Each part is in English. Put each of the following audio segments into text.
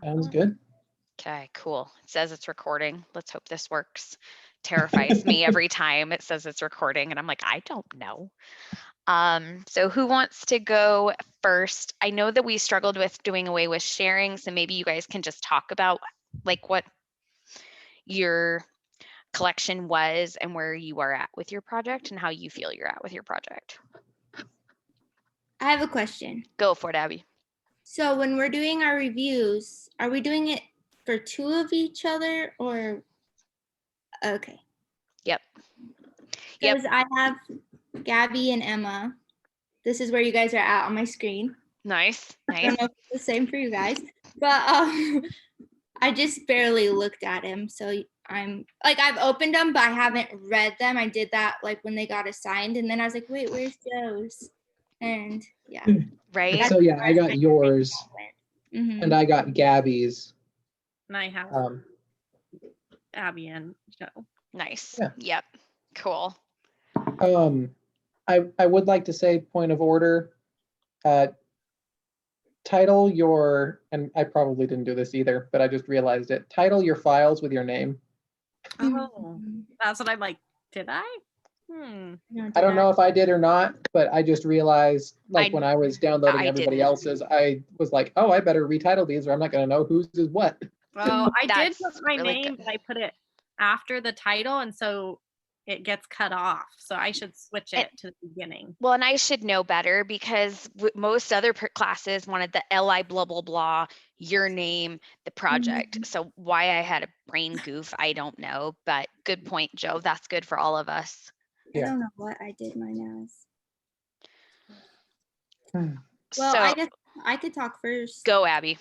Sounds good. Okay, cool. It says it's recording. Let's hope this works. Terrifies me every time it says it's recording, and I'm like, I don't know. So who wants to go first? I know that we struggled with doing away with sharing, so maybe you guys can just talk about like what your collection was and where you are at with your project and how you feel you're at with your project. I have a question. Go for it, Abby. So when we're doing our reviews, are we doing it for two of each other or? Okay. Yep. Because I have Gabby and Emma. This is where you guys are at on my screen. Nice. I don't know if it's the same for you guys, but I just barely looked at him. So I'm like, I've opened them, but I haven't read them. I did that like when they got assigned. And then I was like, wait, where's Joe's? And yeah. Right. So yeah, I got yours Mm-hmm. and I got Gabby's. And I have Abby and Joe. Nice. Yeah. Yep. Cool. I would like to say, point of order, title your, and I probably didn't do this either, but I just realized it. Title your files with your name. Oh, that's what I'm like. Did I? I don't know if I did or not, but I just realized, like when I was downloading everybody else's, I was like, oh, I better retitle these or I'm not going to know whose is what. Well, I did put my name, but I put it after the title, and so it gets cut off. So I should switch it to the beginning. Well, and I should know better because most other classes wanted the LI blah, blah, blah, your name, the project. So why I had a brain goof, I don't know. But good point, Joe. That's good for all of us. I don't know what I did mine as. Well, I guess I could talk first. Go, Abby.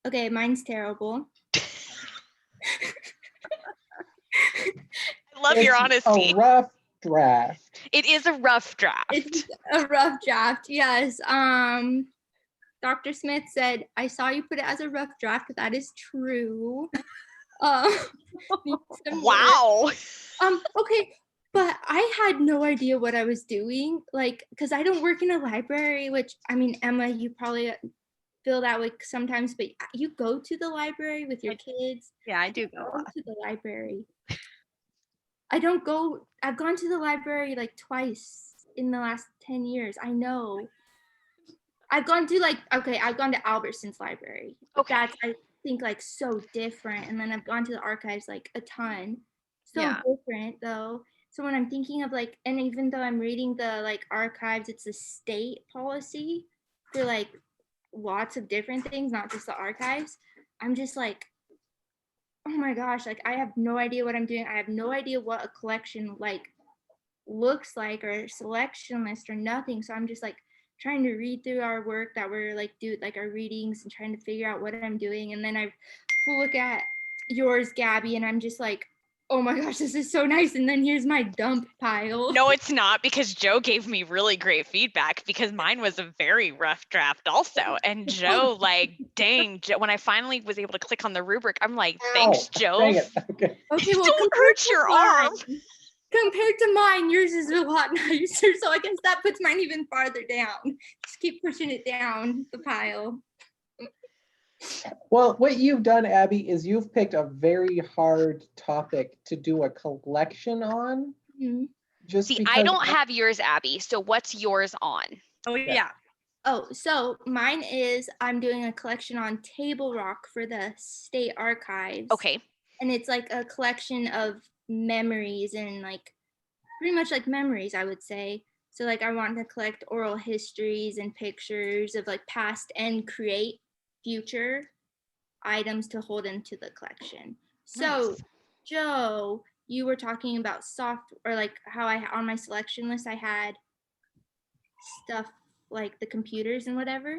Okay, mine's terrible. I love your honesty. A rough draft. It is a rough draft. It's a rough draft, yes. Dr. Smith said, I saw you put it as a rough draft. That is true. Wow. Okay, but I had no idea what I was doing, like, because I don't work in a library, which, I mean, Emma, you probably feel that way sometimes, but you go to the library with your kids. Yeah, I do go to the library. I don't go, I've gone to the library like twice in the last 10 years. I know. I've gone to I've gone to Albertson's library. Okay. That's, I think, like so different. And then I've gone to the archives like a ton. So different though. So when I'm thinking of like, and even though I'm reading the like archives, it's a state policy for like lots of different things, not just the archives. I'm just like, oh my gosh, like I have no idea what I'm doing. I have no idea what a collection like looks like or a selection list or nothing. So I'm just like trying to read through our work that we're like do like our readings and trying to figure out what I'm doing. And then I look at yours, Gabby, and I'm just like, oh my gosh, this is so nice. And then here's my dump pile. No, it's not, because Joe gave me really great feedback because mine was a very rough draft also. And Joe, like, dang, Joe, when I finally was able to click on the rubric, I'm like, thanks, Joe. Okay, well, don't hurt your arm. Compared to mine, yours is a lot nicer. So I guess that puts mine even farther down. Just keep pushing it down the pile. Well, what you've done, Abby, is you've picked a very hard topic to do a collection on. Mm-hmm. See, I don't have yours, Abby. So what's yours on? Oh, yeah. Oh, so mine is, I'm doing a collection on Table Rock for the State Archives. Okay. And it's like a collection of memories and like pretty much like memories, I would say. So like I want to collect oral histories and pictures of like past and create future items to hold into the collection. So nice. Joe, you were talking about soft, or like how I on my selection list I had stuff like the computers and whatever.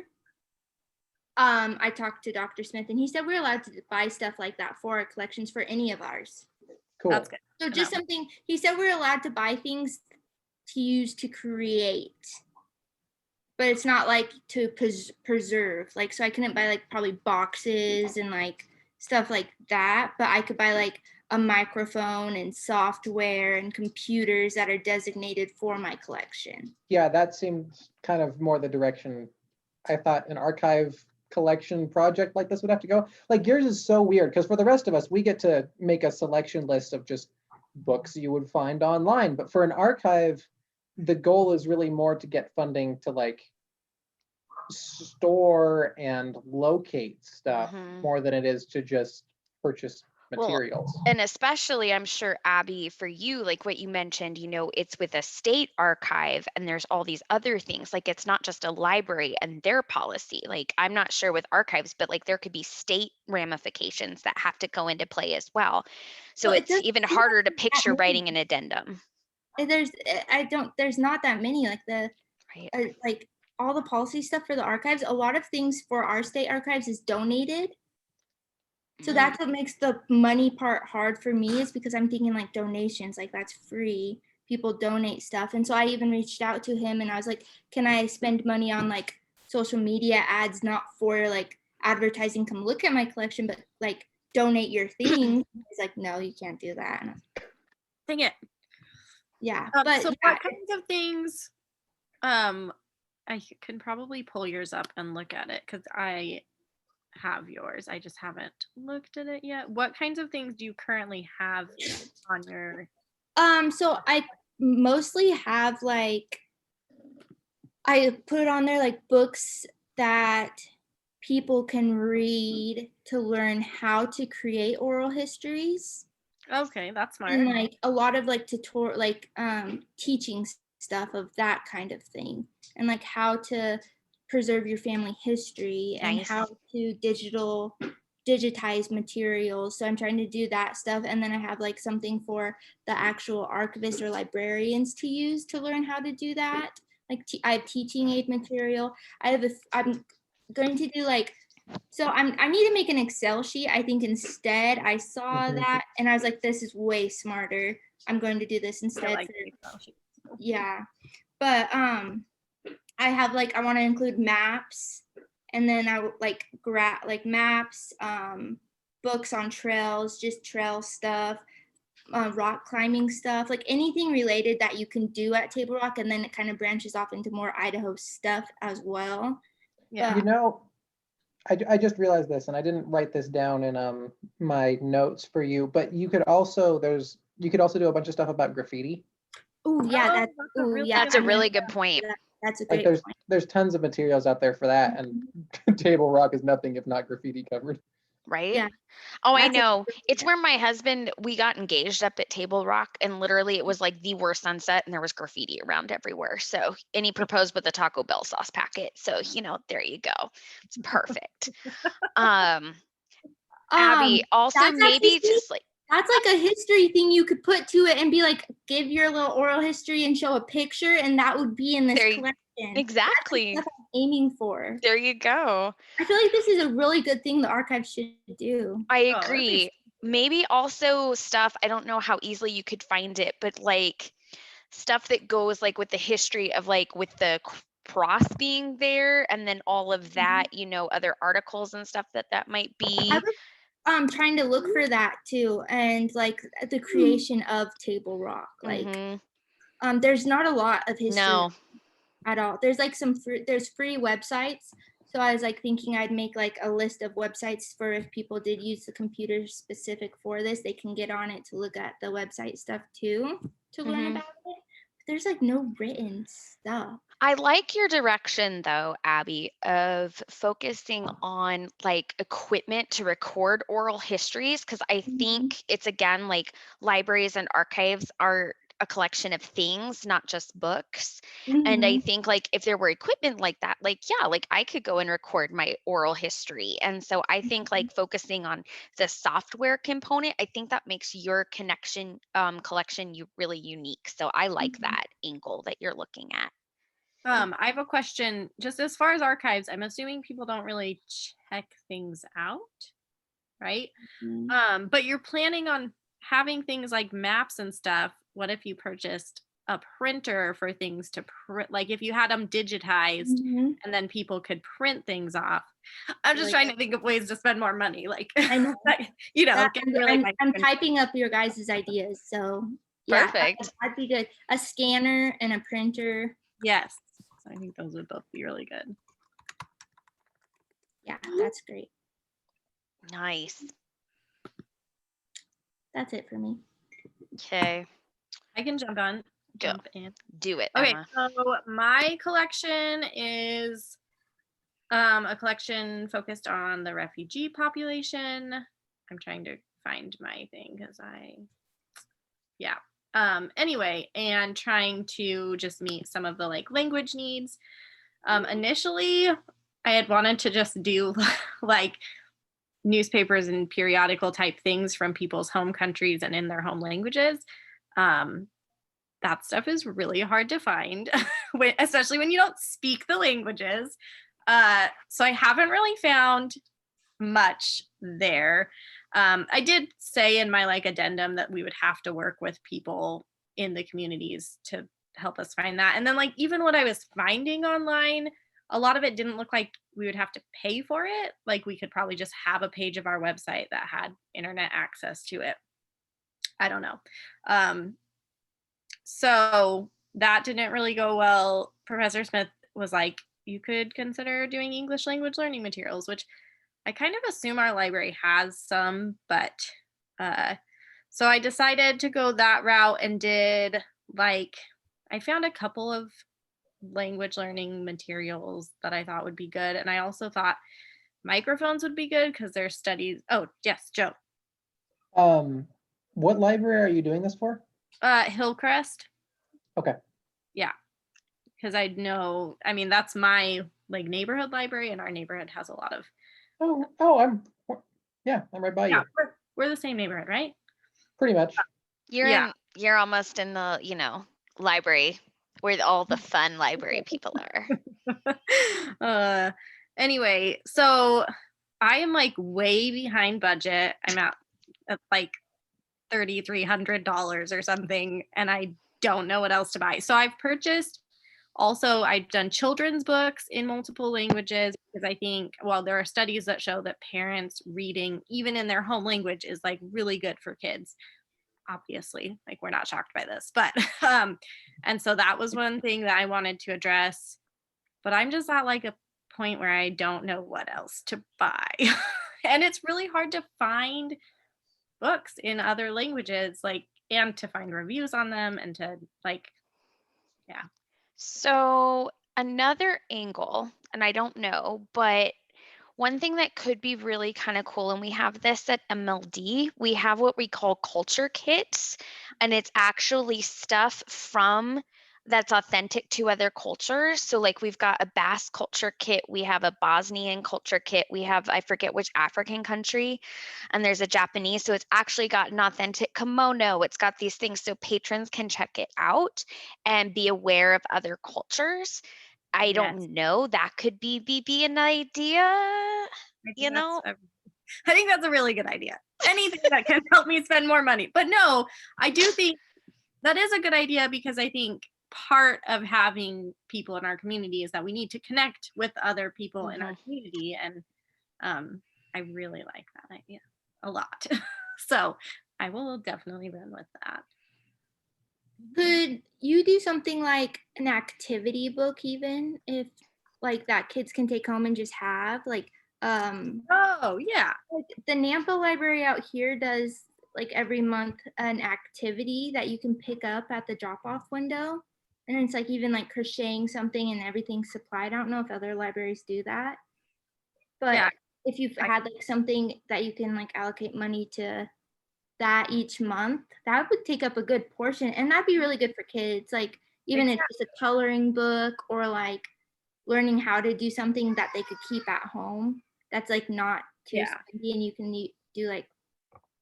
I talked to Dr. Smith and he said we're allowed to buy stuff like that for our collections for any of ours. Cool. That's good. So just something, he said we're allowed to buy things to use to create, but it's not like to preserve. Like, so I couldn't buy like probably boxes and like stuff like that, but I could buy like a microphone and software and computers that are designated for my collection. Yeah, that seemed kind of more the direction I thought an archive collection project like this would have to go. Like yours is so weird because for the rest of us, we get to make a selection list of just books you would find online. But for an archive, the goal is really more to get funding to like store and locate stuff more than it is to just purchase materials. Well, and especially I'm sure, Abby, for you, like what you mentioned, it's with a state archive and there's all these other things. Like it's not just a library and their policy. Like I'm not sure with archives, but like there could be state ramifications that have to go into play as well. So it's even harder to picture writing an addendum. There's not that many like like all the policy stuff for the archives. A lot of things for our state archives is donated. So that's what makes the money part hard for me, is because I'm thinking like donations, like that's free. People donate stuff. And so I even reached out to him and I was like, can I spend money on like social media ads, not for like advertising, come look at my collection, but like donate your things. He's like, no, you can't do that. And I was like, dang it. Yeah. But so what kinds of things, I can probably pull yours up and look at it because I have yours. I just haven't looked at it yet. What kinds of things do you currently have on your? So I mostly have like, I put on there like books that people can read to learn how to create oral histories. Okay, that's smart. And like a lot of like tutorial, like teaching stuff of that kind of thing, and like how to preserve your family history and how to digitize materials. So I'm trying to do that stuff. And then I have like something for the actual archivists or librarians to use to learn how to do that. Like I have teaching aid material. I'm going to do like, so I need to make an Excel sheet. I think instead I saw that and I was like, this is way smarter. I'm going to do this instead. Yeah. But I have like, I want to include maps, and then I would like maps, books on trails, just trail stuff, rock climbing stuff, like anything related that you can do at Table Rock, and then it kind of branches off into more Idaho stuff as well. Yeah. I just realized this, and I didn't write this down in my notes for you, but you could also do a bunch of stuff about graffiti. Oh yeah, that's a really good point. That's a great point. There's tons of materials out there for that, and Table Rock is nothing if not graffiti covered. Right? Yeah. Oh, I know. It's where my husband, we got engaged up at Table Rock, and literally it was like the worst sunset and there was graffiti around everywhere. So, and he proposed with a Taco Bell sauce packet. So, there you go. It's perfect. Abby, also maybe just like, that's like a history thing you could put to it and be like, give your little oral history and show a picture, and that would be in this collection. Exactly. That's what I'm aiming for. There you go. I feel like this is a really good thing the archive should do. I agree. Maybe also stuff, I don't know how easily you could find it, but like stuff that goes like with the history of like with the cross being there, and then all of that, other articles and stuff that might be. I was trying to look for that too, and like the creation of Table Rock. Like there's not a lot of history at all. There's like there's free websites. So I was like thinking I'd make like a list of websites for if people did use the computer specific for this, they can get on it to look at the website stuff too, to learn about it. But there's like no written stuff. I like your direction though, Abby, of focusing on like equipment to record oral histories, because I think it's again like libraries and archives are a collection of things, not just books. And I think like if there were equipment like that, like like I could go and record my oral history. And so I think like focusing on the software component, I think that makes your collection really unique. So I like that angle that you're looking at. I have a question. Just as far as archives, I'm assuming people don't really check things out, right? But you're planning on having things like maps and stuff. What if you purchased a printer for things to print? Like if you had them digitized and then people could print things off. I'm just trying to think of ways to spend more money. Like, I know, I'm typing up your guys' ideas. So yeah, perfect. That'd be good. A scanner and a printer. Yes. I think those would both be really good. Yeah, that's great. Nice. That's it for me. Okay, I can jump in. do it, Okay, Emma. so my collection is a collection focused on the refugee population. I'm trying to find my thing because anyway, and trying to just meet some of the like language needs. Initially, I had wanted to just do like newspapers and periodical type things from people's home countries and in their home languages. That stuff is really hard to find, especially when you don't speak the languages. So I haven't really found much there. I did say in my like addendum that we would have to work with people in the communities to help us find that. And then like even what I was finding online, a lot of it didn't look like we would have to pay for it. Like we could probably just have a page of our website that had internet access to it. I don't know. So that didn't really go well. Professor Smith was like, you could consider doing English language learning materials, which I kind of assume our library has some, but so I decided to go that route and did like, I found a couple of language learning materials that I thought would be good. And I also thought microphones would be good because there's studies. Oh, yes, Joe. What library are you doing this for? Hillcrest. Okay. Yeah. Because I know, I mean, that's my like neighborhood library, and our neighborhood has a lot of. I'm right by you. We're the same neighborhood, right? Pretty much. You're almost in the, library where all the fun library people are. Anyway, so I am like way behind budget. I'm at like $3,300 or something, and I don't know what else to buy. So I've done children's books in multiple languages because I think, well, there are studies that show that parents reading even in their home language is like really good for kids. Obviously, like we're not shocked by this, but and so that was one thing that I wanted to address, but I'm just at like a point where I don't know what else to buy. And it's really hard to find books in other languages, like, and to find reviews on them and to like, yeah. So another angle, and I don't know, but one thing that could be really kind of cool, and we have this at MLD, we have what we call culture kits, and it's actually stuff that's authentic to other cultures. So like we've got a Basque culture kit, we have a Bosnian culture kit, we have, I forget which African country, and there's a Japanese. So it's actually got an authentic kimono. It's got these things so patrons can check it out and be aware of other cultures. I don't know. That could be an idea, I think that's a really good idea. Anything that can help me spend more money. But no, I do think that is a good idea because I think part of having people in our community is that we need to connect with other people in our community. And I really like that idea a lot. So I will definitely run with that. Could you do something like an activity book, even if like that kids can take home and just have like oh yeah, like the Nampa library out here does like every month an activity that you can pick up at the drop-off window, and it's like even like crocheting something and everything's supplied. I don't know if other libraries do that, but if you've had like something that you can like allocate money to that each month, that would take up a good portion, and that'd be really good for kids. Like even if it's a coloring book or like learning how to do something that they could keep at home that's like not too spendy, and you can do like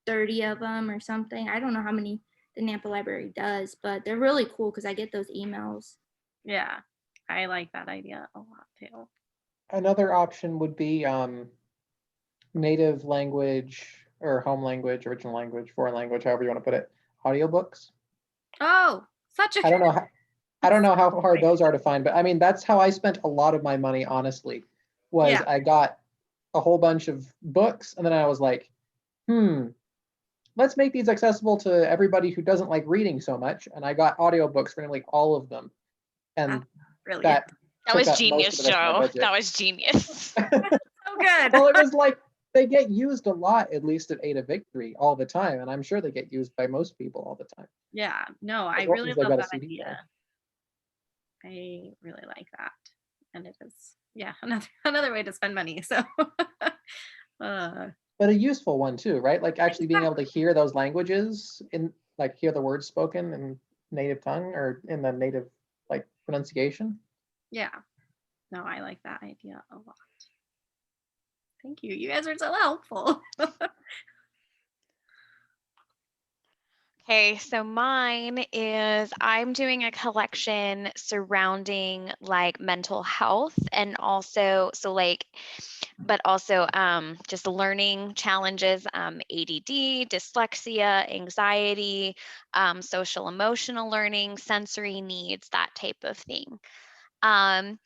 30 of them or something. I don't know how many the Nampa library does, but they're really cool because I get those emails. Yeah, I like that idea a lot too. Another option would be native language or home language, original language, foreign language, however you want to put it, audiobooks. Oh, such a I don't know how hard those are to find, but I mean, that's how I spent a lot of my money, honestly, was I got a whole bunch of books, and then I was like, let's make these accessible to everybody who doesn't like reading so much. And I got audiobooks for nearly all of them. And really that was genius, Joe. That was genius. good. Well, it was like they get used a lot, at least at Ada Victory, all the time, and I'm sure they get used by most people all the time. Yeah, no, I As long really as they love got a that CD idea. player. I really like that. And it is, yeah, another way to spend money. So But a useful one too, right? Like actually being able to hear those languages in, like, hear the words spoken in native tongue or in the native like pronunciation. yeah. No, I like that idea a lot. Thank you. You guys are so helpful. Okay, so mine is I'm doing a collection surrounding like mental health and also but also just learning challenges, ADD, dyslexia, anxiety, social emotional learning, sensory needs, that type of thing. Um,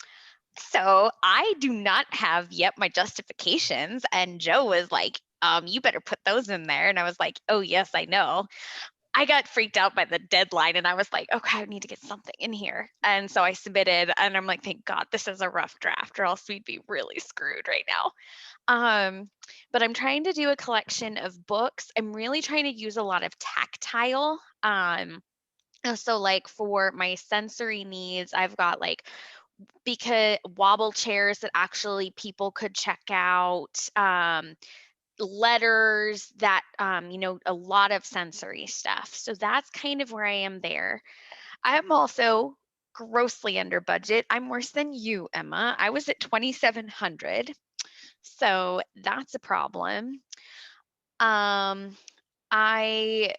so I do not have yet my justifications, and Joe was like, you better put those in there. And I was like, oh yes, I know. I got freaked out by the deadline and I was like, okay, I need to get something in here. And so I submitted and I'm like, thank God this is a rough draft or else we'd be really screwed right now. But I'm trying to do a collection of books. I'm really trying to use a lot of tactile. So like for my sensory needs, I've got like because wobble chairs that actually people could check out. Letters that a lot of sensory stuff, so that's kind of where I am there. I'm also grossly under budget. I'm worse than you, Emma. I was at 2,700, so that's a problem. Um i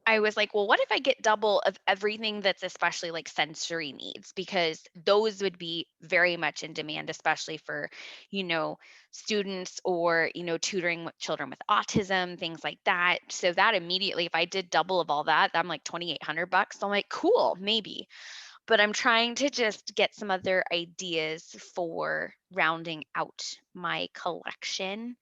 I was like, well, what if I get double of everything that's especially like sensory needs? Because those would be very much in demand, especially for, you know, students or, tutoring with children with autism, things like that. So that immediately, if I did double of all that, I'm like 2,800 bucks. So I'm like, cool, maybe. But I'm trying to just get some other ideas for rounding out my collection.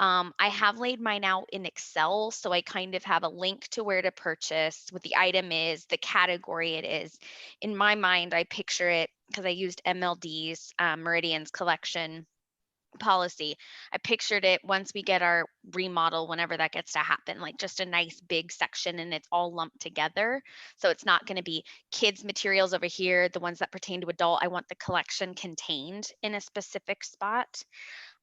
I have laid mine out in Excel, so I kind of have a link to where to purchase, what the item is, the category it is. In my mind, I picture it because I used MLD's Meridian's collection policy. I pictured it once we get our remodel, whenever that gets to happen, like just a nice big section and it's all lumped together. So it's not going to be kids' materials over here, the ones that pertain to adult. I want the collection contained in a specific spot,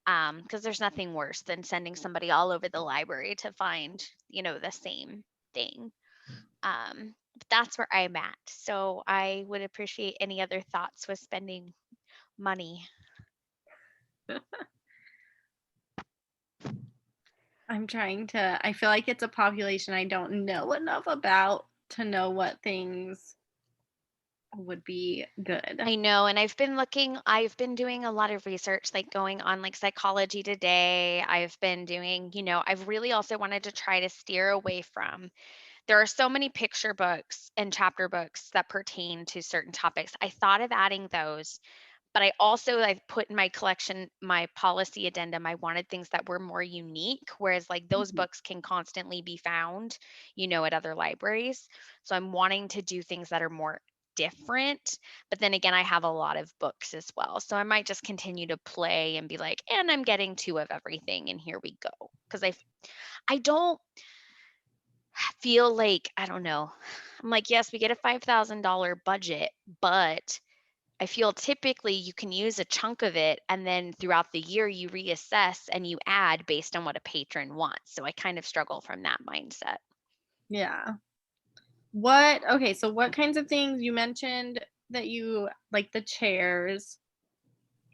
because there's nothing worse than sending somebody all over the library to find, the same thing. But that's where I'm at. So I would appreciate any other thoughts with spending money. I feel like it's a population I don't know enough about to know what things would be good. I know, and I've been doing a lot of research, like going on like Psychology Today. I've been doing, I've really also wanted to try to steer away from. There are so many picture books and chapter books that pertain to certain topics. I thought of adding those, but I've put in my collection, my policy addendum, I wanted things that were more unique, whereas like those books can constantly be found, at other libraries. So I'm wanting to do things that are more different, but then again, I have a lot of books as well. So I might just continue to play and be like, and I'm getting two of everything, and here we go. Because I don't feel like, I don't know. I'm like, yes, we get a $5,000 budget, but I feel typically you can use a chunk of it and then throughout the year you reassess and you add based on what a patron wants. So I kind of struggle from that mindset. Yeah. Okay, so what kinds of things you mentioned that you like, the chairs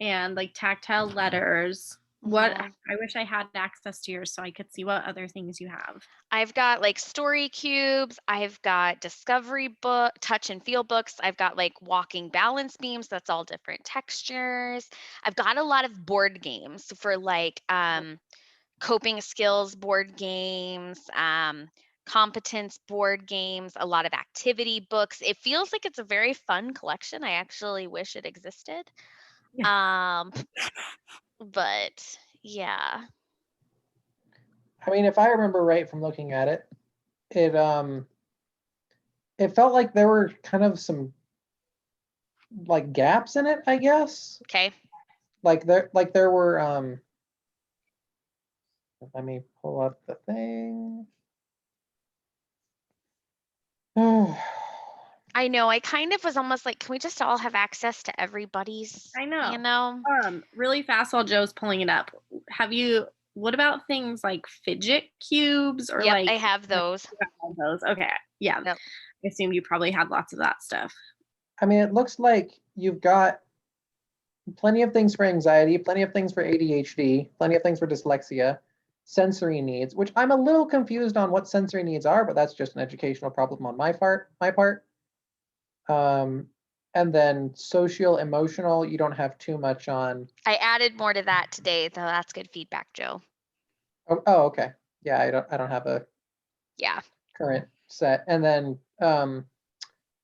and like tactile letters? What Mhm. I wish I had access to yours so I could see what other things you have. I've got like story cubes. I've got discovery book, touch and feel books. I've got like walking balance beams. That's all different textures. I've got a lot of board games for like coping skills board games, competence board games, a lot of activity books. It feels like it's a very fun collection. I actually wish it existed. Um, but yeah. I mean, if I remember right from looking at it, it it felt like there were kind of some like gaps in it, I guess. Okay. Like there were Let me pull up the thing. I know. I kind of was almost like, can we just all have access to everybody's? I know. You know? Really fast while Joe's pulling it up. What about things like fidget cubes or Yep, like I have those. you have all those? Okay. Yeah. Yep. I assume you probably had lots of that stuff. I mean, it looks like you've got plenty of things for anxiety, plenty of things for ADHD, plenty of things for dyslexia, sensory needs, which I'm a little confused on what sensory needs are, but that's just an educational problem on my part. And then social, emotional, you don't have too much on. I added more to that today, so that's good feedback, Joe. Oh, okay. Yeah, I don't have a Yeah. current set. And then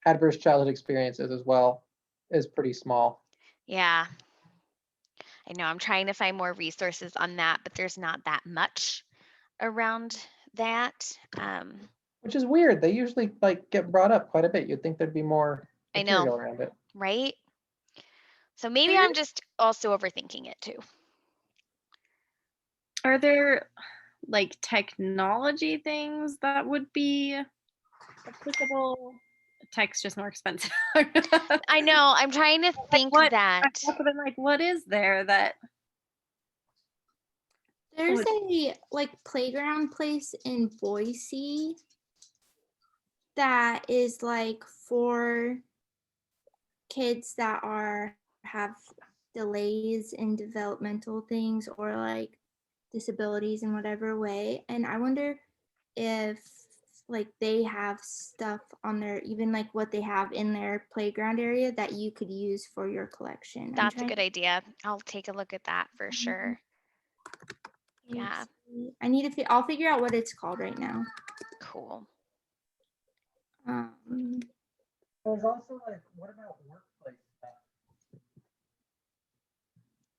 adverse childhood experiences as well is pretty small. Yeah. I know. I'm trying to find more resources on that, but there's not that much around that. Which is weird. They usually like get brought up quite a bit. You'd think there'd be more I know. material around it. Right? So maybe I'm just also overthinking it too. Are there like technology things that would be applicable? Tech's just more expensive. I know. I'm trying to think that. I'm like, what is there that There's a like playground place in Boise that is like for kids that have delays in developmental things or like disabilities in whatever way. And I wonder if like they have stuff on their, even like what they have in their playground area that you could use for your collection. That's a good idea. I'll take a look at that for Mhm. sure. Yeah. I need to, I'll figure out what it's called right now. Cool. There's also like, what about workplace stuff?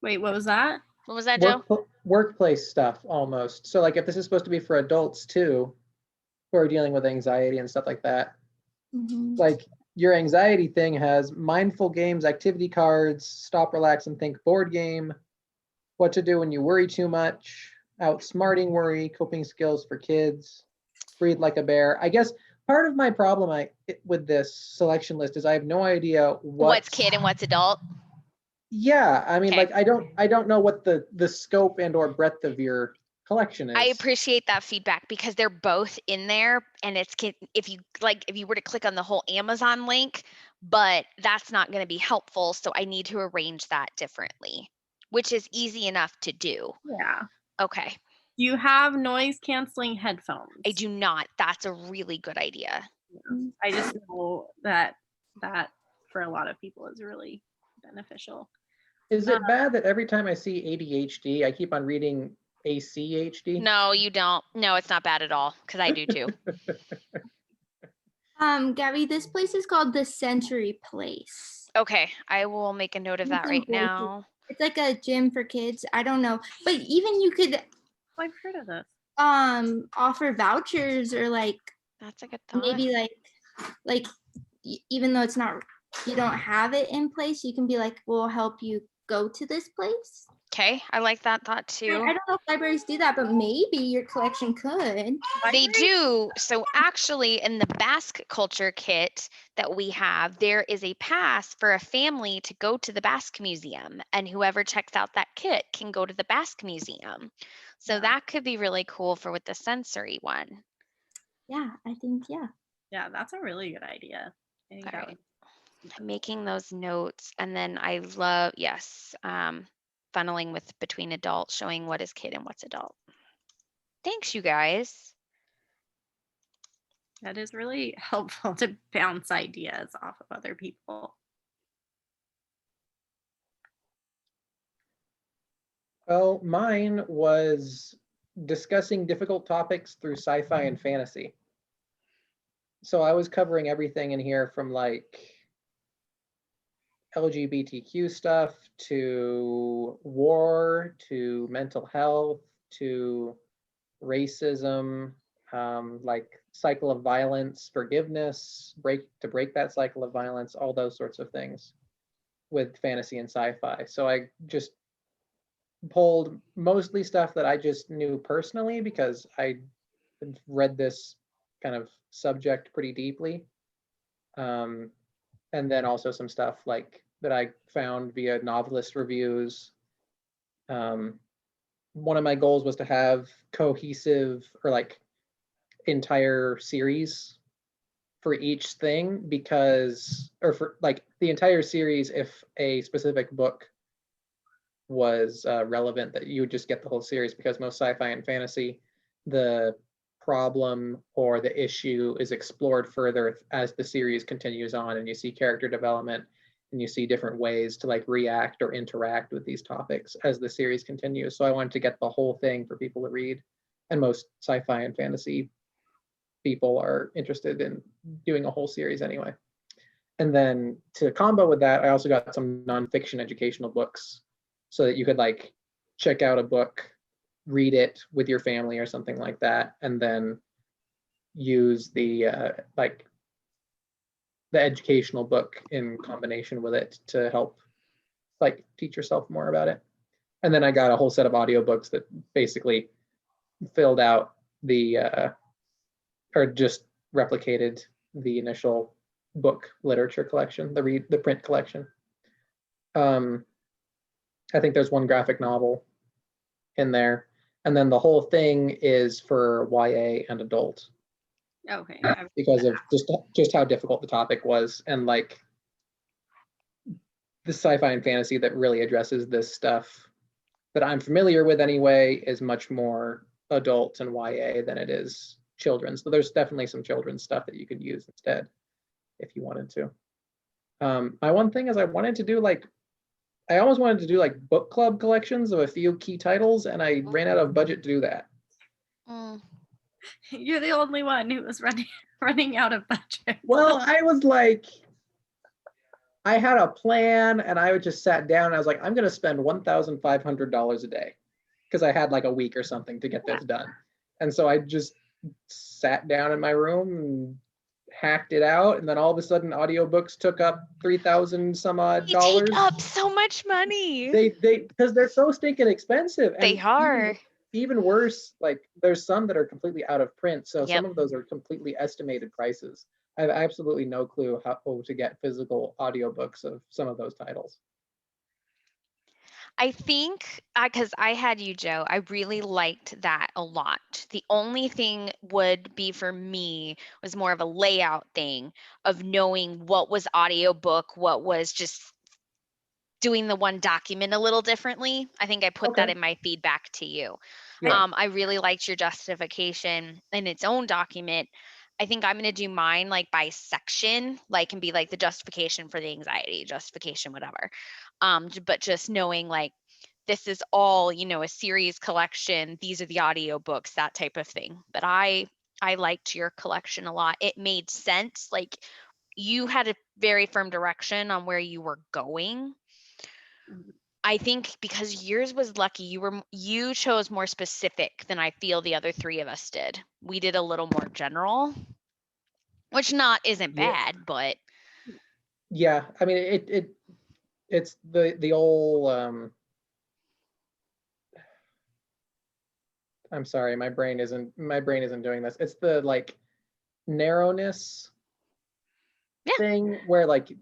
Wait, what was that? What was that, Joe? Workplace stuff almost. So like if this is supposed to be for adults too, who are dealing with anxiety and stuff like that, like your anxiety thing has mindful games, activity cards, stop, relax, and think board game, what to do when you worry too much, outsmarting worry, coping skills for kids, breathe like a bear. I guess part of my problem with this selection list is I have no idea what's kid and what's adult. Yeah, I mean, Okay. like I don't know what the scope and or breadth of your collection is. I appreciate that feedback because they're both in there, and it's if you were to click on the whole Amazon link, but that's not going to be helpful, so I need to arrange that differently, which is easy enough to do. Yeah. Okay. Do you have noise canceling headphones? I do not. That's a really good idea. I just know that for a lot of people is really beneficial. Is it bad that every time I see ADHD, I keep on reading ACHD? No, you don't. No, it's not bad at all, because I do too. Gabby, this place is called the Century Place. Okay, I will make a note of that right now. It's like a gym for kids. I don't know, but even you could I've heard of this. Offer vouchers or like that's a good thought. Maybe like even though it's not, you don't have it in place, you can be like, we'll help you go to this place. Okay, I like that thought too. I don't know if libraries do that, but maybe your collection could. They do. So actually in the Basque culture kit that we have, there is a pass for a family to go to the Basque Museum, and whoever checks out that kit can go to the Basque Museum. So that could be really cool for with the sensory one. Yeah, I think, yeah. Yeah, that's a really good idea. I think All right. I'm making those notes, and then I love, yes, funneling with between adults, showing what is kid and what's adult. Thanks, you guys. That is really helpful to bounce ideas off of other people. Well, mine was discussing difficult topics through sci-fi and fantasy. So I was covering everything in here from like LGBTQ stuff to war to mental health to racism, like cycle of violence, forgiveness, break that cycle of violence, all those sorts of things with fantasy and sci-fi. So I just pulled mostly stuff that I just knew personally because I had read this kind of subject pretty deeply. And then also some stuff like that I found via novelist reviews. One of my goals was to have cohesive or like entire series for each thing because, or for like the entire series, if a specific book was relevant, that you would just get the whole series, because most sci-fi and fantasy, the problem or the issue is explored further as the series continues on, and you see character development and you see different ways to like react or interact with these topics as the series continues. So I wanted to get the whole thing for people to read, and most sci-fi and fantasy people are interested in doing a whole series anyway. And then to combo with that, I also got some nonfiction educational books so that you could like check out a book, read it with your family or something like that, and then use the like the educational book in combination with it to help like teach yourself more about it. And then I got a whole set of audiobooks that basically filled out the or just replicated the initial book literature collection, the print collection. I think there's one graphic novel in there, and then the whole thing is for YA and adult. Okay. Because of just how difficult the topic was, and like the sci-fi and fantasy that really addresses this stuff that I'm familiar with anyway is much more adult and YA than it is children's. So there's definitely some children's stuff that you could use instead if you wanted to. My one thing is I almost wanted to do like book club collections of a few key titles, and I ran out of budget to do that. You're the only one who was running out of budget. Well, I was like, I had a plan, and I just sat down and I was like, I'm going to spend $1,500 a day because I had like a week or something to get this done. And so I just sat down in my room and hacked it out, and then all of a sudden audiobooks took up $3,000 some odd dollars. Take up so much money. They because they're so stinking expensive. They are. Even worse, like there's some that are completely out of print, so Yep. some of those are completely estimated prices. I have absolutely no clue how to get physical audiobooks of some of those titles. I think because I had you, Joe, I really liked that a lot. The only thing would be for me was more of a layout thing of knowing what was audiobook, what was just doing the one document a little differently. I think I put that in my feedback to you. Yeah. I really liked your justification in its own document. I think I'm going to do mine like by section, like, and be like the justification for the anxiety, justification, whatever. But just knowing like this is all, a series collection. These are the audiobooks, that type of thing. But I liked your collection a lot. It made sense. Like you had a very firm direction on where you were going. I think because yours was lucky, you chose more specific than I feel the other three of us did. We did a little more general, which isn't bad, but yeah, I mean it's the old I'm sorry, my brain isn't doing this. It's the like narrowness thing where like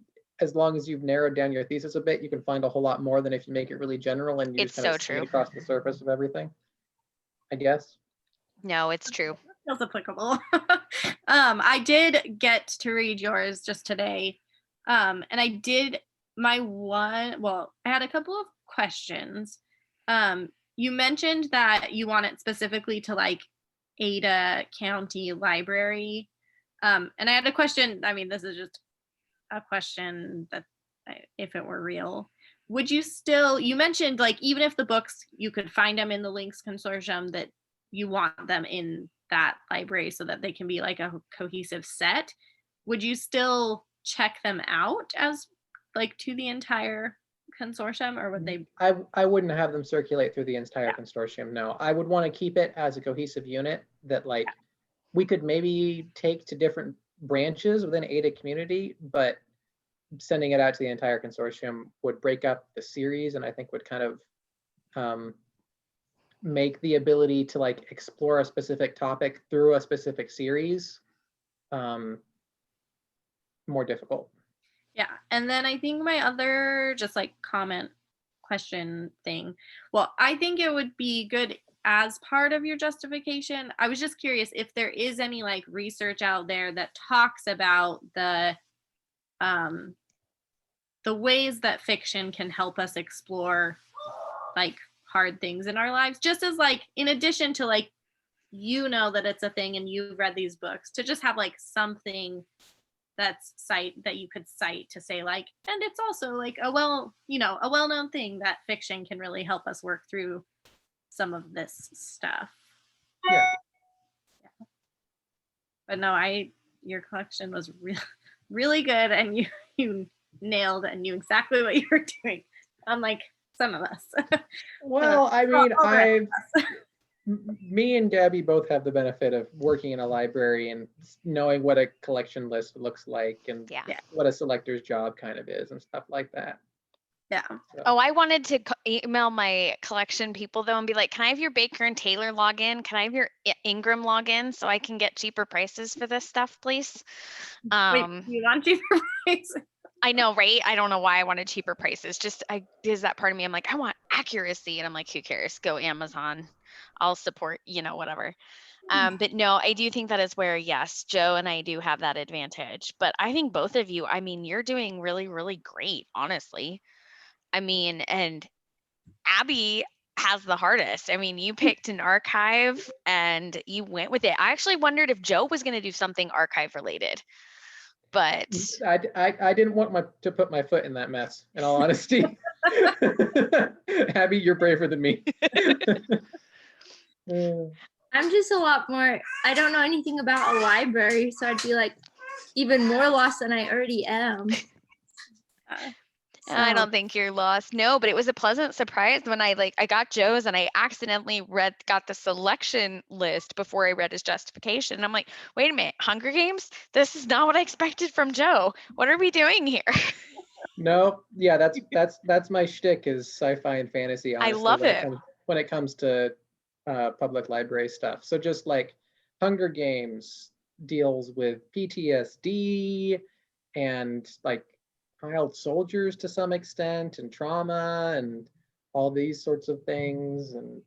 as long as you've narrowed down your thesis a bit, you can find a whole lot more than if you make it really general and you it's just kind so of see true. it across the surface of everything, I guess. No, it's true. Feels applicable. I did get to read yours just today. And I did I had a couple of questions. You mentioned that you want it specifically to like Ada County Library. And I had a question. I mean, this is just a question that if it were real, would you you mentioned like, even if the books, you could find them in the Links Consortium, that you want them in that library so that they can be like a cohesive set. Would you still check them out as like to the entire consortium, or would they? I wouldn't have them circulate through the entire consortium. No, I would want to keep it as a cohesive unit that like we could maybe take to different branches within Ada community, but sending it out to the entire consortium would break up the series, and I think would kind of make the ability to like explore a specific topic through a specific series more difficult. Yeah. And then I think my other just like comment question thing. Well, I think it would be good as part of your justification. I was just curious if there is any like research out there that talks about the ways that fiction can help us explore like hard things in our lives, just as like in addition to like, you know, that it's a thing and you've read these books, to just have like something that's that you could cite to say like, and it's also like a well-known thing that fiction can really help us work through some of this stuff. Yeah. But no, your collection was really good, and you nailed and knew exactly what you were doing, unlike some of us. Well, I mean, me and Gabby both have the benefit of working in a library and knowing what a collection list looks like and what a selector's job kind of is and stuff like that. Yeah. So. Oh, I wanted to email my collection people though and be like, can I have your Baker and Taylor login? Can I have your Ingram login so I can get cheaper prices for this stuff, please? Wait, you want cheaper prices? I know, right? I don't know why I wanted cheaper prices. Just is that part of me? I'm like, I want accuracy, and I'm like, who cares? Go Amazon. I'll support, whatever. But no, I do think that is where, yes, Joe and I do have that advantage. But I think both of you, I mean, you're doing really, really great, honestly. I mean, and Abby has the hardest. I mean, you picked an archive and you went with it. I actually wondered if Joe was going to do something archive related. But I didn't want to put my foot in that mess, in all honesty. Abby, you're braver than me. I'm just a lot more, I don't know anything about a library, so I'd be like even more lost than I already am. I don't think you're lost. No, but it was a pleasant surprise when I got Joe's and I accidentally got the selection list before I read his justification. And I'm like, wait a minute, Hunger Games? This is not what I expected from Joe. What are we doing here? No, yeah, that's my shtick is sci-fi and fantasy. Honestly, I love it when it comes to public library stuff. So just like Hunger Games deals with PTSD and like child soldiers to some extent and trauma and all these sorts of things, and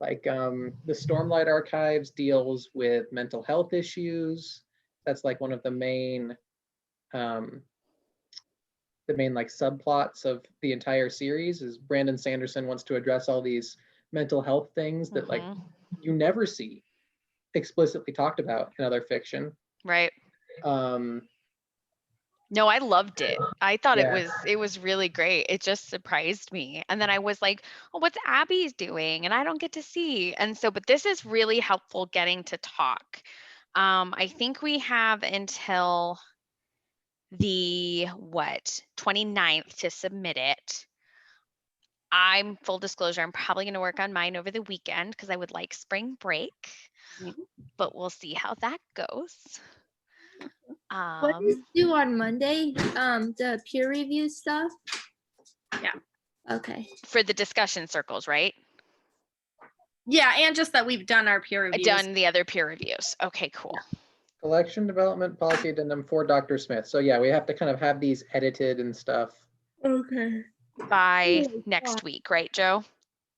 like the Stormlight Archives deals with mental health issues. That's like one of the main like subplots of the entire series is Brandon Sanderson wants to address all these mental health things that like you never see explicitly talked about in other fiction. Right. No, I loved it. I thought it was really great. It just surprised me. And then I was like, oh, what's Abby's doing? And I don't get to see. And so, but this is really helpful getting to talk. I think we have until the 29th to submit it. I'm full disclosure, I'm probably going to work on mine over the weekend because I would like spring break, but we'll see how that goes. What is due on Monday? The peer review stuff? Yeah. Okay. For the discussion circles, right? Yeah, and just that we've done our peer reviews. Done the other peer reviews. Okay, cool. Yeah. Collection development policy addendum for Dr. Smith. So yeah, we have to kind of have these edited and stuff. Okay. By next week, right, Joe?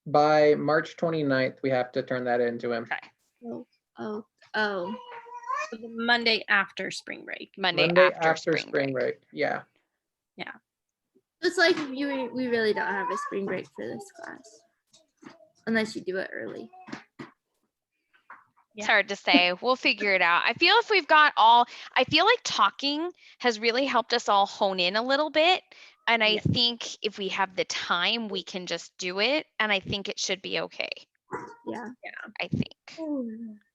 By March 29th, we have to turn that into him. Okay. Oh. The Monday after spring break. Monday after spring break. Yeah. Yeah. It's like we really don't have a spring break for this class. Unless you do it early. It's hard to say. We'll figure it out. I feel like talking has really helped us all hone in a little bit. And I think if we have the time, we can just do it. And I think it should be okay. Yeah. I think.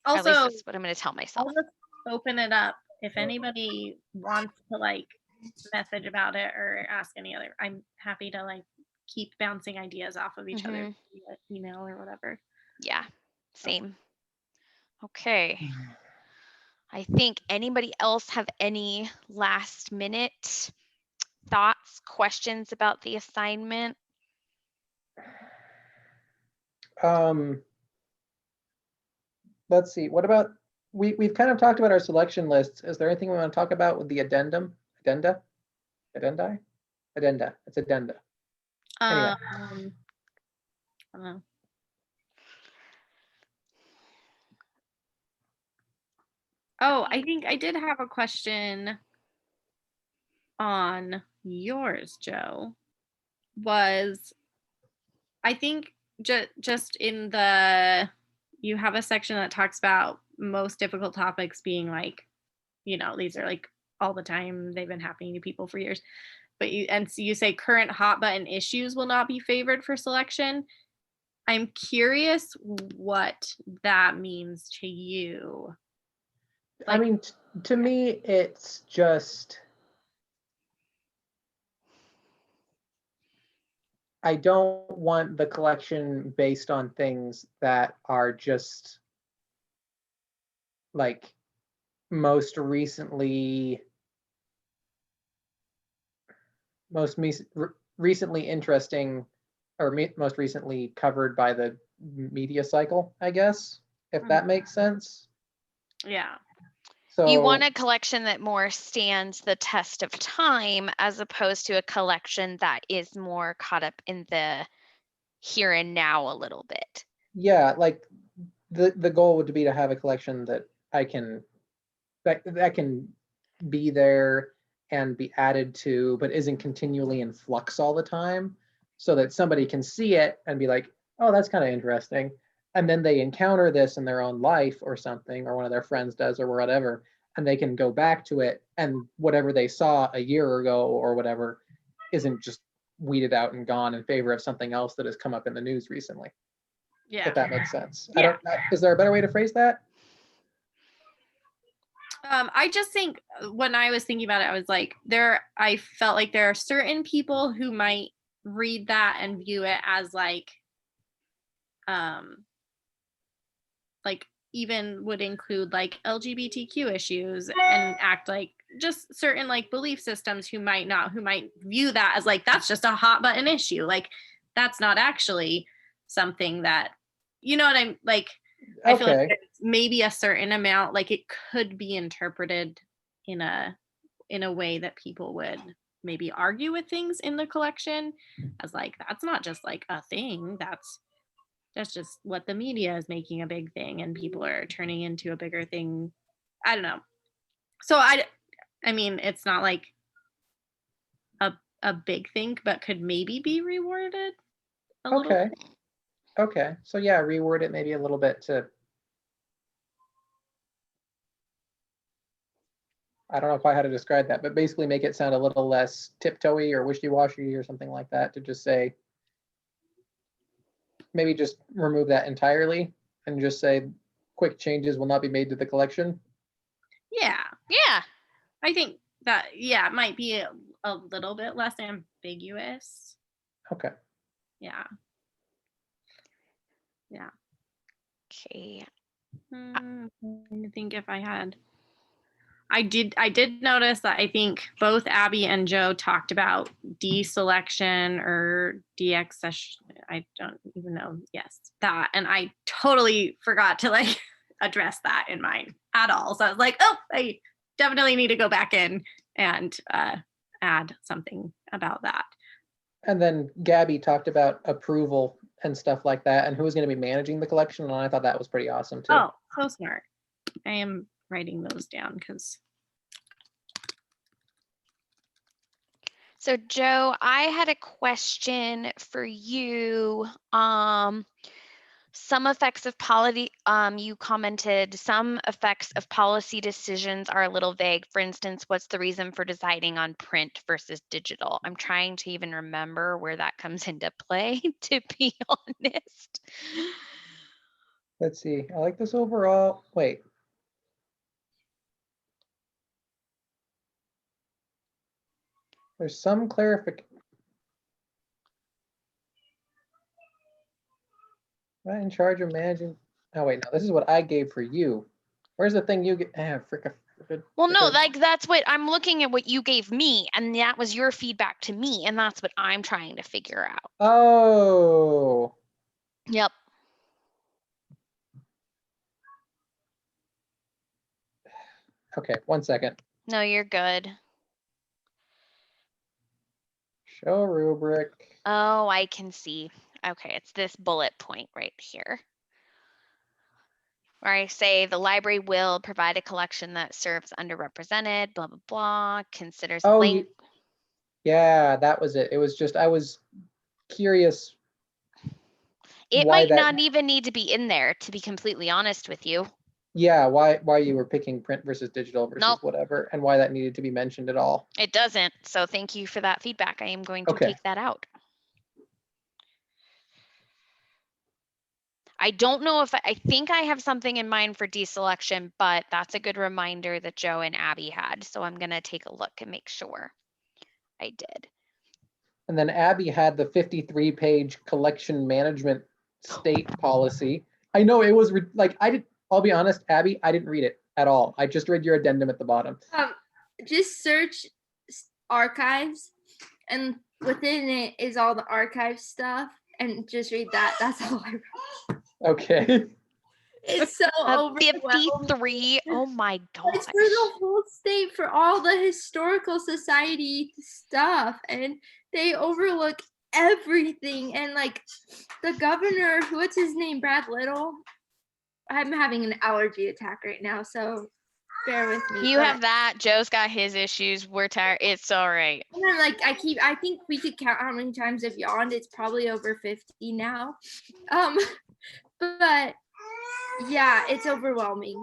Also, at least that's what I'm going to tell myself. I'll just open it up. If anybody wants to like message about it or ask any other, I'm happy to like keep bouncing ideas off of each other via email or whatever. Yeah, same. Okay. I think anybody else have any last minute thoughts, questions about the assignment? Let's see. What about we've kind of talked about our selection lists. Is there anything we want to talk about with the addendum? Addenda? Addendi? Addenda. It's addenda. Anyway. I don't know. Oh, I think I did have a question on yours, Joe. I think just in you have a section that talks about most difficult topics being like, these are like all the time, they've been happening to people for years. But so you say current hot button issues will not be favored for selection. I'm curious what that means to you. I mean, to me, it's just, I don't want the collection based on things that are just like most recently interesting or most recently covered by the media cycle, I guess, if that makes sense. Yeah. So you want a collection that more stands the test of time as opposed to a collection that is more caught up in the here and now a little bit. Yeah, like the goal would be to have a collection that I can that can be there and be added to, but isn't continually in flux all the time, so that somebody can see it and be like, oh, that's kind of interesting. And then they encounter this in their own life or something, or one of their friends does or whatever, and they can go back to it, and whatever they saw a year ago or whatever isn't just weeded out and gone in favor of something else that has come up in the news recently. Yeah. If that makes sense. Yeah. Is there a better way to phrase that? I just think when I was thinking about it, I was like, I felt like there are certain people who might read that and view it as like even would include like LGBTQ issues and act like just certain like belief systems who might view that as like, that's just a hot button issue. Like, that's not actually something that, you know what I'm like, I feel like maybe a certain amount, like it could be interpreted in a way that people would maybe argue with things in the collection as like, that's not just like a thing, that's just what the media is making a big thing and people are turning into a bigger thing. I don't know. So I mean, it's not like a big thing, but could maybe be reworded a little bit. Okay. So yeah, reword it maybe a little bit to, I don't know quite how to describe that, but basically make it sound a little less tiptoey or wishy-washy or something like that, to just say, maybe just remove that entirely and just say quick changes will not be made to the collection. Yeah. I think that, it might be a little bit less ambiguous. Okay. Yeah. Okay. I think if I did notice that I think both Abby and Joe talked about deselection or DX. I don't even know. Yes, that. And I totally forgot to like address that in mine at all. So I was like, oh, I definitely need to go back in and add something about that. And then Gabby talked about approval and stuff like that, and who was going to be managing the collection. And I thought that was pretty awesome too. Oh, so smart. I am writing those down because. So Joe, I had a question for you. Some effects of policy, you commented, some effects of policy decisions are a little vague. For instance, what's the reason for deciding on print versus digital? I'm trying to even remember where that comes into play, to be honest. Let's see. I like this overall. Wait. There's some clarification. Am I in charge of managing? Oh wait, no, this is what I gave for you. Where's the thing you get? Well, no, like that's what I'm looking at, what you gave me, and that was your feedback to me, and that's what I'm trying to figure out. Oh. Yep. Okay, 1 second. No, you're good. Show rubric. Oh, I can see. Okay, it's this bullet point right here. Where I say the library will provide a collection that serves underrepresented, blah, blah, blah, considers Oh, link. yeah, that was it. It was just, I was curious. It why might that- not even need to be in there, to be completely honest with you. Yeah, why you were picking print versus digital versus Nope. whatever, and why that needed to be mentioned at all. It doesn't. So thank you for that feedback. I am going to Okay. take that out. I don't know if I think I have something in mind for deselection, but that's a good reminder that Joe and Abby had. So I'm going to take a look and make sure I did. And then Abby had the 53-page collection management state policy. I know it was like, I'll be honest, Abby, I didn't read it at all. I just read your addendum at the bottom. Just search archives, and within it is all the archive stuff, and just read that. That's all I read. Okay. It's so overwhelming. 53. Oh my gosh. It's for the whole state, for all the historical society stuff, and they overlook everything. And like the governor, what's his name, Brad Little. I'm having an allergy attack right now, so bear with me. You have that. Joe's got his issues. We're tired. It's all right. And then, like, I think we could count how many times I've yawned. It's probably over 50 now. But yeah, it's overwhelming.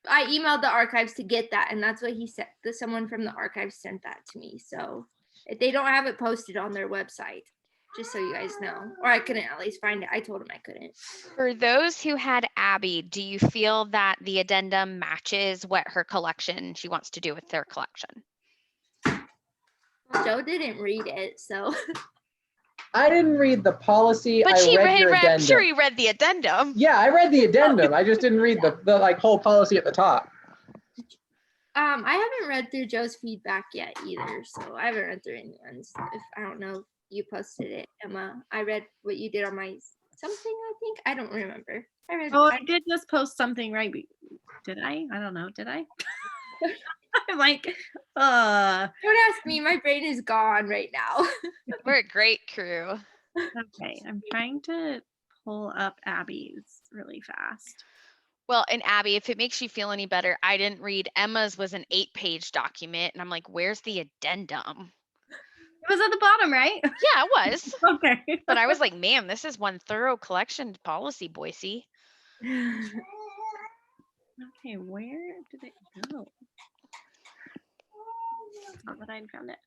I emailed the archives to get that, and that's what he said. Someone from the archives sent that to me. So they don't have it posted on their website, just so you guys know. Or I couldn't at least find it. I told him I couldn't. For those who had Abby, do you feel that the addendum matches what her collection she wants to do with their collection? Well, Joe didn't read it, so. I didn't read the policy. But I read your I'm addendum. sure he read the addendum. Yeah, I read the addendum. I just didn't read the like whole policy at the top. I haven't read through Joe's feedback yet either, so I haven't read through anyone's. If I don't know, you posted it, Emma. I read what you did on my something. I think I don't remember. I did just post something, right? Did I? I don't know. Did I? I'm like, Don't ask me. My brain is gone right now. We're a great crew. Okay, I'm trying to pull up Abby's really fast. Well, and Abby, if it makes you feel any better, I didn't read Emma's was an 8-page document, and I'm like, where's the addendum? It was at the bottom, right? Yeah, it was. Okay. But I was like, man, this is one thorough collection policy, Boise. Okay, where did it go? Not that I found it.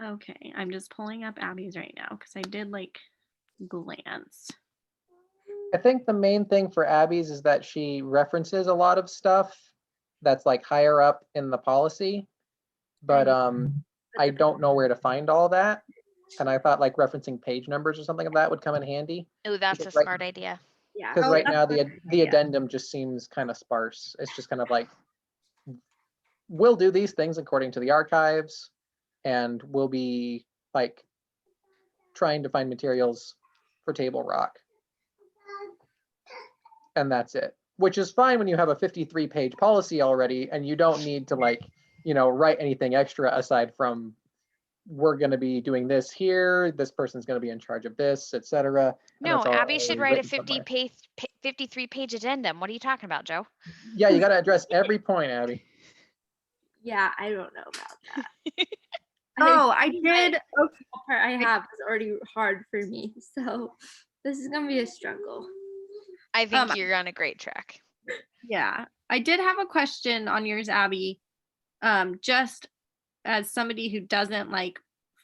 Okay, I'm just pulling up Abby's right now because I did like glance. I think the main thing for Abby's is that she references a lot of stuff that's like higher up in the policy, but I don't know where to find all that. And I thought like referencing page numbers or something like that would come in handy. Oh, that's a Because right- smart idea. Yeah. Because right now that's the addendum just seems kind of sparse. It's just kind of like, we'll do these things according to the archives, and we'll be like trying to find materials for Table Rock. And that's it, which is fine when you have a 53-page policy already and you don't need to like, write anything extra aside from we're going to be doing this here, this person's going to be in charge of this, etc. No, Abby should write a 53-page addendum. What are you talking about, Joe? Yeah, you got to address every point, Abby. Yeah, I don't know about that. I did. Okay, part I have is already hard for me, so this is gonna be a struggle. I think you're on a great track. Yeah, I did have a question on yours, Abby. Just as somebody who doesn't like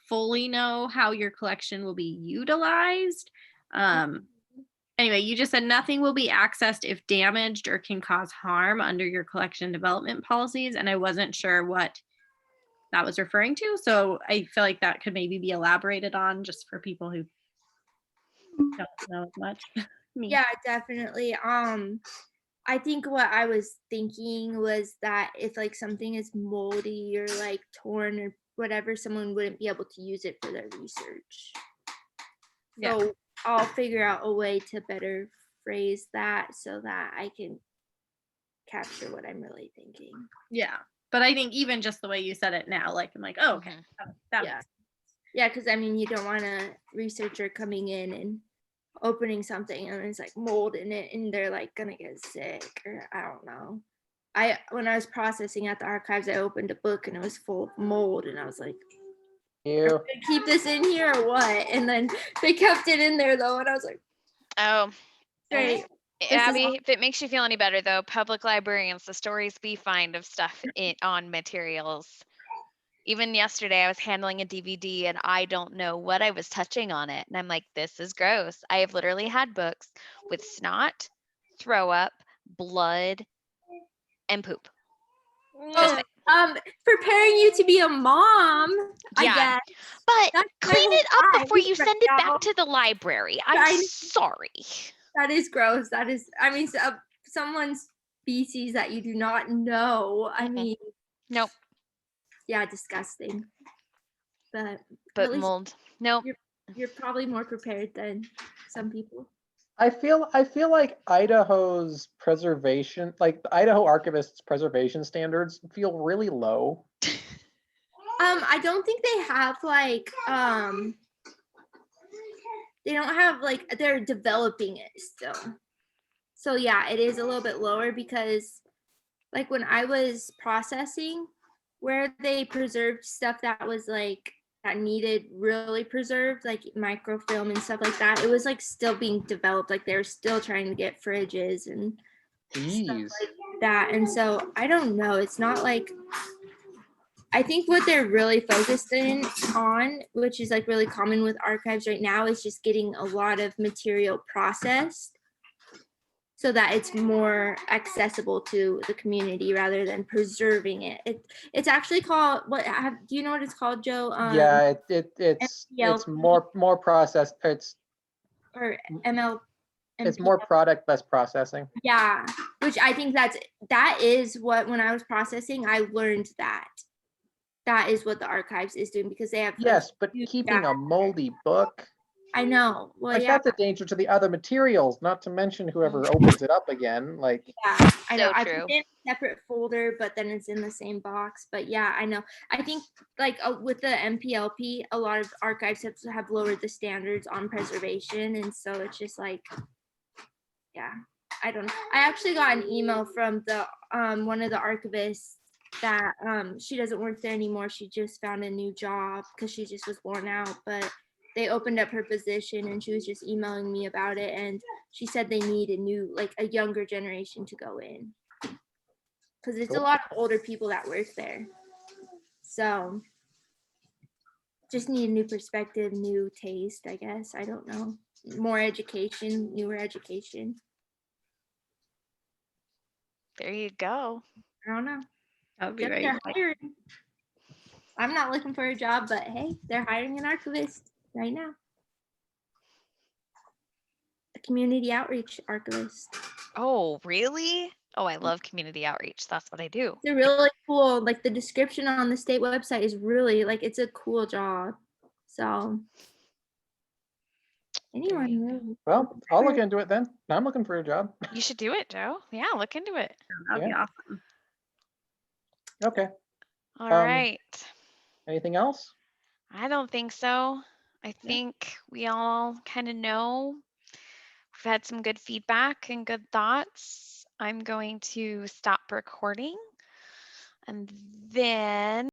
fully know how your collection will be utilized. Anyway, you just said nothing will be accessed if damaged or can cause harm under your collection development policies, and I wasn't sure what that was referring to. So I feel like that could maybe be elaborated on just for people who don't know as much. Me. Yeah, definitely. I think what I was thinking was that if like something is moldy or like torn or whatever, someone wouldn't be able to use it for their research. Yeah. So I'll figure out a way to better phrase that so that I can capture what I'm really thinking. Yeah. But I think even just the way you said it now, like I'm like, oh, okay. That Yeah. makes Yeah, because I mean, you don't want a researcher coming in and opening something and there's like mold in it and they're like gonna get sick, or I don't know. When I was processing at the archives, I opened a book and it was full of mold and I was like, You. keep this in here or what? And then they kept it in there though, and I was like, Oh, great. Abby, if it makes you feel any better though, public librarians, the stories we find of stuff on materials. Even yesterday, I was handling a DVD and I don't know what I was touching on it. And I'm like, this is gross. I have literally had books with snot, throw up, blood, and poop. Just Preparing you to be a mom, I Yeah, guess. but That's my clean whole it up life before you right send it now. back to the library. I'm sorry. That is gross. That is, I mean, someone's species that you do not know. I mean, Nope. yeah, disgusting. But But mold. Nope. you're probably more prepared than some people. I feel like Idaho's preservation, like the Idaho archivists' preservation standards feel really low. I don't think they have like they don't have like, they're developing it still. So yeah, it is a little bit lower because like when I was processing, where they preserved stuff that was like that needed really preserved, like microfilm and stuff like that, it was like still being developed. Like they're still trying to get fridges and stuff like that. And so I don't know. It's not like, I think what they're really focused on, which is like really common with archives right now, is just getting a lot of material processed so that it's more accessible to the community rather than preserving it. It's actually called, do you know what it's called, Joe? Yeah, it's more processed. It's more product, less processing. Yeah, which I think that is what, when I was processing, I learned that is what the archives is doing, because they have but keeping a moldy book, I know. Well, like that's a danger to the other materials, not to mention whoever opens it up again. Like, yeah, I know. So I true. put it in a separate folder, but then it's in the same box. But yeah, I know. I think like with the MPLP, a lot of archives have lowered the standards on preservation, and so it's just like, yeah, I don't know. I actually got an email from the one of the archivists that she doesn't work there anymore. She just found a new job because she just was worn out, but they opened up her position and she was just emailing me about it, and she said they need a younger generation to go in because it's a lot of older people that work there, so just need a new perspective, new taste, I guess. I don't know, more education, newer education. There you go. I don't know. That would be They're hiring. I'm not looking for a job, but hey, they're hiring an archivist right now. A community outreach archivist. Oh, really? Oh, I love community outreach. That's what I do. It's a really cool, like the description on the state website is really like, it's a cool job. So anyone really. Well, I'll look into it then. I'm looking for a job. You should do it, Joe. Yeah, look into it. That'd be awesome. Okay. All right. Anything else? I don't think so. I think we all kind of know. We've had some good feedback and good thoughts. I'm going to stop recording and then